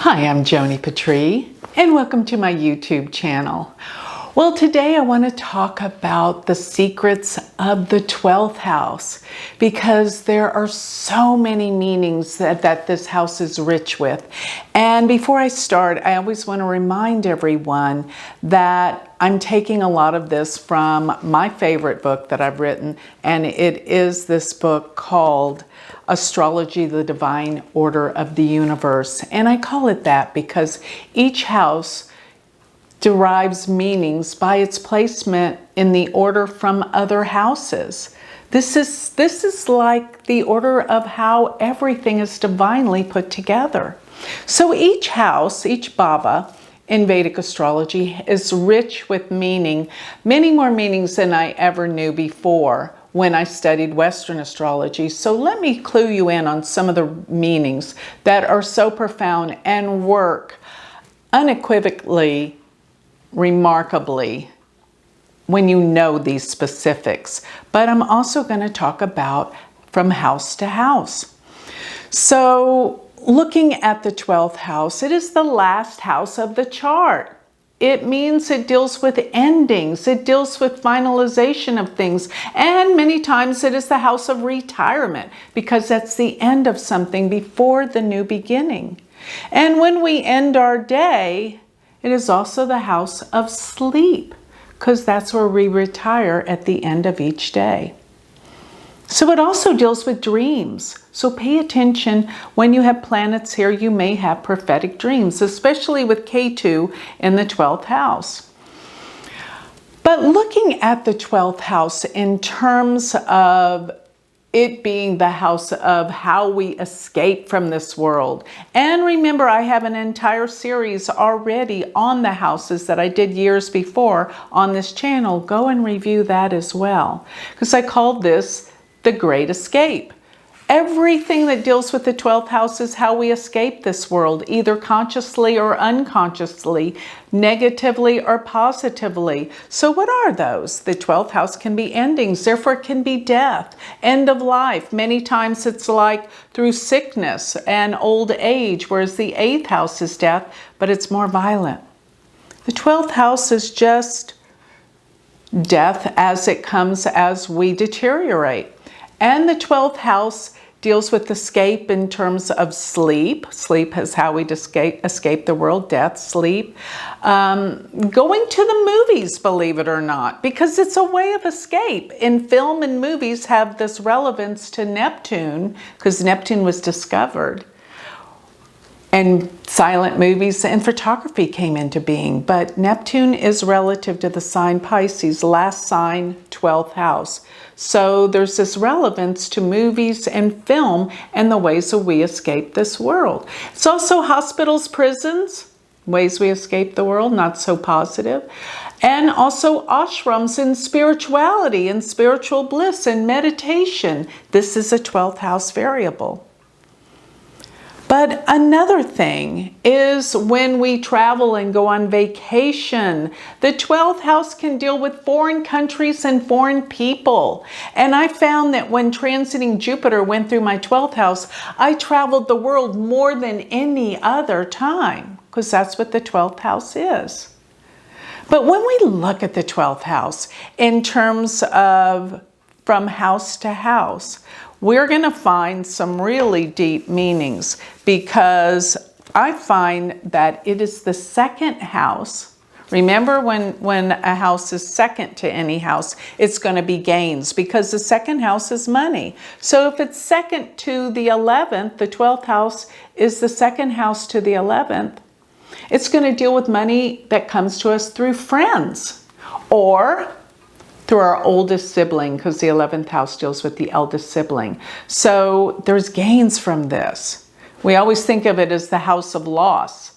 Hi, I'm Joni Patry, and welcome to my YouTube channel. Well, today I want to talk about the secrets of the 12th house because there are so many meanings that this house is rich with. And before I start, I always want to remind everyone that I'm taking a lot of this from my favorite book that I've written, and it is this book called Astrology, the Divine Order of the Universe. And I call it that because each house derives meanings by its placement in the order from other houses. This is like the order of how everything is divinely put together. So each house, each bhava in Vedic astrology is rich with meaning, many more meanings than I ever knew before when I studied Western astrology. So let me clue you in on some of the meanings that are so profound and work unequivocally, remarkably, when you know these specifics. But I'm also going to talk about from house to house. So looking at the 12th house, it is the last house of the chart. It means it deals with endings, it deals with finalization of things, and many times it is the house of retirement because that's the end of something before the new beginning. And when we end our day, it is also the house of sleep because that's where we retire at the end of each day. So it also deals with dreams. So pay attention when you have planets here, you may have prophetic dreams, especially with Ketu in the 12th house. But looking at the 12th house in terms of it being the house of how we escape from this world. And remember, I have an entire series already on the houses that I did years before on this channel. Go and review that as well, because I called this the Great Escape. Everything that deals with the 12th house is how we escape this world, either consciously or unconsciously, negatively or positively. So what are those? The 12th house can be endings, therefore it can be death, end of life. Many times it's like through sickness and old age, whereas the 8th house is death, but it's more violent. The 12th house is just death as it comes as we deteriorate. And the 12th house deals with escape in terms of sleep. Sleep is how we escape the world, death, sleep. Going to the movies, believe it or not, because it's a way of escape. In film and movies have this relevance to Neptune, because Neptune was discovered. And silent movies and photography came into being. But Neptune is relative to the sign Pisces, last sign, 12th house. So there's this relevance to movies and film and the ways that we escape this world. It's also hospitals, prisons, ways we escape the world, not so positive. And also ashrams and spirituality and spiritual bliss and meditation. This is a 12th house variable. But another thing is when we travel and go on vacation, the 12th house can deal with foreign countries and foreign people. And I found that when transiting Jupiter went through my 12th house, I traveled the world more than any other time, because that's what the 12th house is. But when we look at the 12th house in terms of from house to house, we're going to find some really deep meanings because I find that it is the second house. Remember, when a house is second to any house, it's going to be gains because the second house is money. So if it's second to the 11th, the 12th house is the second house to the 11th. It's going to deal with money that comes to us through friends or through our oldest sibling, because the 11th house deals with the eldest sibling. So there's gains from this. We always think of it as the house of loss,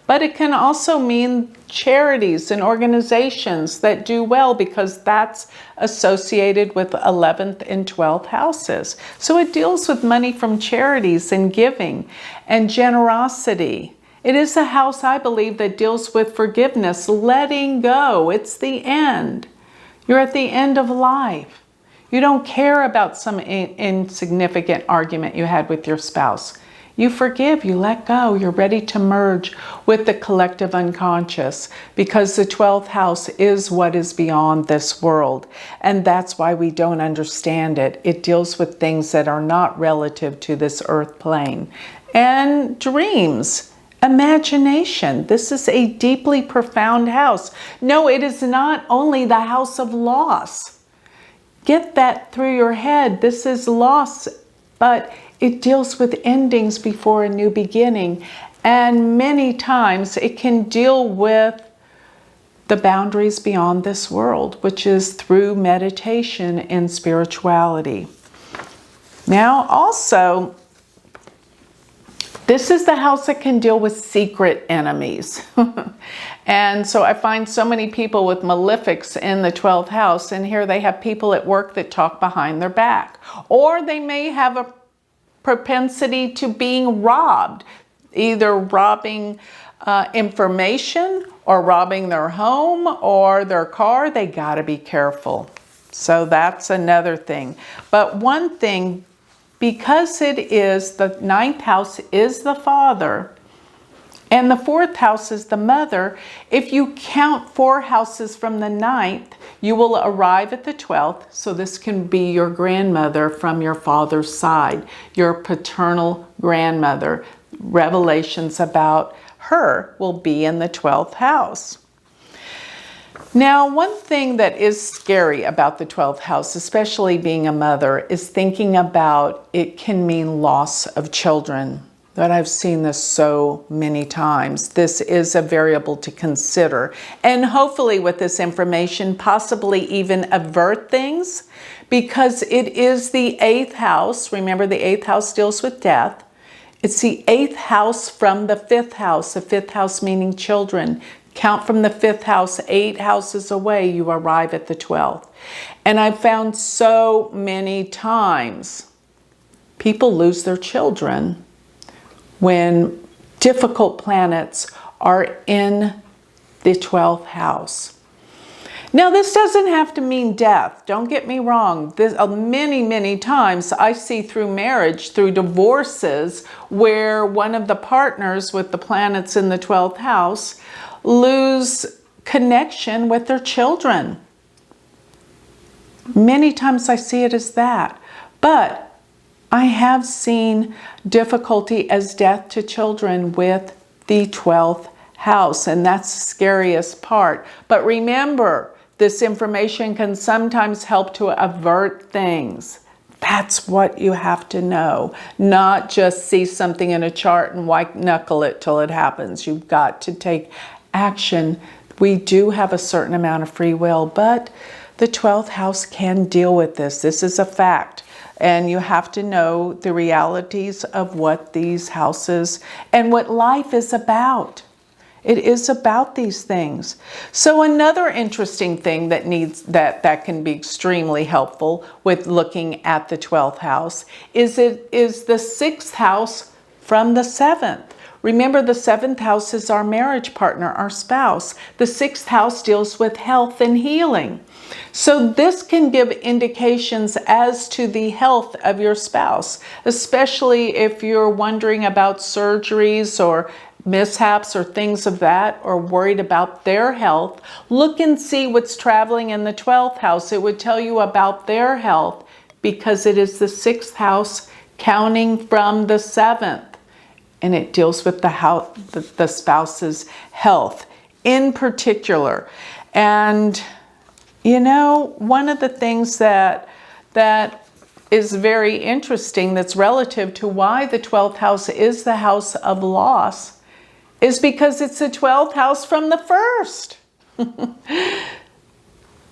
but it can also mean charities and organizations that do well because that's associated with 11th and 12th houses. So it deals with money from charities and giving and generosity. It is a house, I believe, that deals with forgiveness, letting go. It's the end. You're at the end of life. You don't care about some insignificant argument you had with your spouse. You forgive, you let go, you're ready to merge with the collective unconscious, because the 12th house is what is beyond this world. And that's why we don't understand it. It deals with things that are not relative to this earth plane. And dreams, imagination. This is a deeply profound house. No, it is not only the house of loss. Get that through your head. This is loss, but it deals with endings before a new beginning. And many times it can deal with the boundaries beyond this world, which is through meditation and spirituality. Now, also, this is the house that can deal with secret enemies. And so I find so many people with malefics in the 12th house, and here they have people at work that talk behind their back. Or they may have a propensity to being robbed, either robbing information or robbing their home or their car. They got to be careful. So that's another thing. But one thing, because it is the 9th house is the father and the 4th house is the mother, if you count 4 houses from the 9th, you will arrive at the 12th. So this can be your grandmother from your father's side, your paternal grandmother. Revelations about her will be in the 12th house. Now, one thing that is scary about the 12th house, especially being a mother, is thinking about it can mean loss of children. But I've seen this so many times. This is a variable to consider. And hopefully with this information, possibly even avert things, because it is the 8th house. Remember, the 8th house deals with death. It's the 8th house from the 5th house, the 5th house meaning children. Count from the 5th house, 8 houses away, you arrive at the 12th. And I've found so many times people lose their children when difficult planets are in the 12th house. Now, this doesn't have to mean death. Don't get me wrong. This, many times I see through marriage, through divorces, where one of the partners with the planets in the 12th house lose connection with their children. Many times I see it as that. But I have seen difficulty as death to children with the 12th house, and that's the scariest part. But remember, this information can sometimes help to avert things. That's what you have to know, not just see something in a chart and white knuckle it till it happens. You've got to take action. We do have a certain amount of free will, but the 12th house can deal with this. This is a fact. And you have to know the realities of what these houses and what life is about. It is about these things. So another interesting thing that can be extremely helpful with looking at the 12th house is the 6th house from the 7th. Remember, the 7th house is our marriage partner, our spouse. The 6th house deals with health and healing. So this can give indications as to the health of your spouse, especially if you're wondering about surgeries or mishaps or things of that, or worried about their health. Look and see what's traveling in the 12th house. It would tell you about their health because it is the 6th house counting from the 7th. And it deals with the spouse's health in particular. And you know, one of the things that is very interesting that's relative to why the 12th house is the house of loss is because it's the 12th house from the 1st.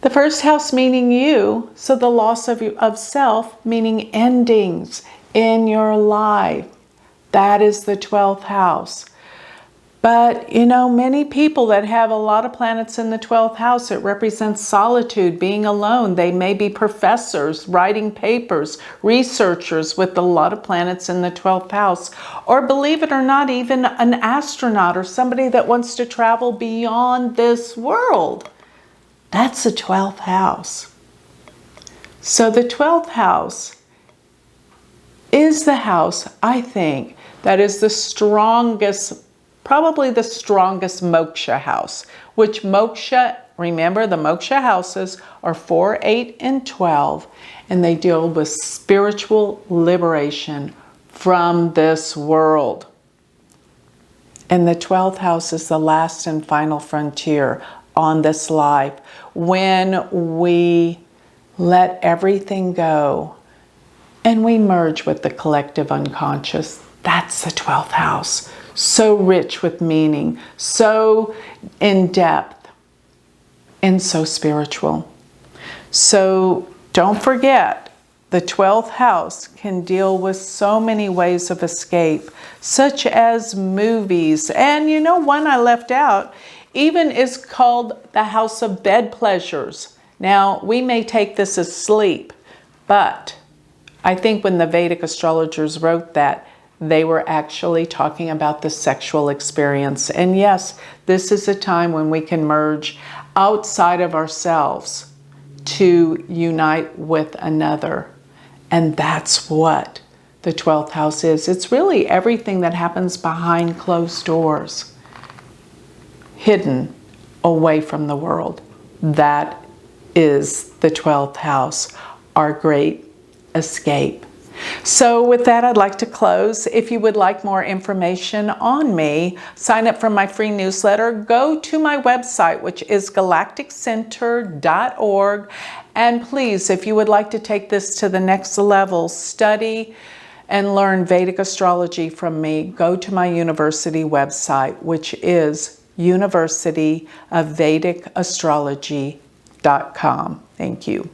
The 1st house meaning you, so the loss of self meaning endings in your life. That is the 12th house. But, you know, many people that have a lot of planets in the 12th house, it represents solitude, being alone. They may be professors, writing papers, researchers with a lot of planets in the 12th house. Or believe it or not, even an astronaut or somebody that wants to travel beyond this world. That's the 12th house. So the 12th house is the house, I think, That is the strongest, probably the strongest moksha house, which moksha, remember the moksha houses are 4, 8, and 12, and they deal with spiritual liberation from this world. And the 12th house is the last and final frontier on this life. When we let everything go and we merge with the collective unconscious, that's the 12th house. So rich with meaning, so in depth, and so spiritual. So don't forget, the 12th house can deal with so many ways of escape, such as movies. And you know, one I left out even is called the house of bed pleasures. Now, we may take this as sleep, but I think when the Vedic astrologers wrote that, they were actually talking about the sexual experience. And yes, this is a time when we can merge outside of ourselves to unite with another. And that's what the 12th house is. It's really everything that happens behind closed doors, hidden away from the world. That is the 12th house, our great escape. So with that, I'd like to close. If you would like more information on me, sign up for my free newsletter. Go to my website, which is galacticcenter.org. And please, if you would like to take this to the next level, study and learn Vedic astrology from me, go to my university website, which is University of Vedic Astrology.com. Thank you.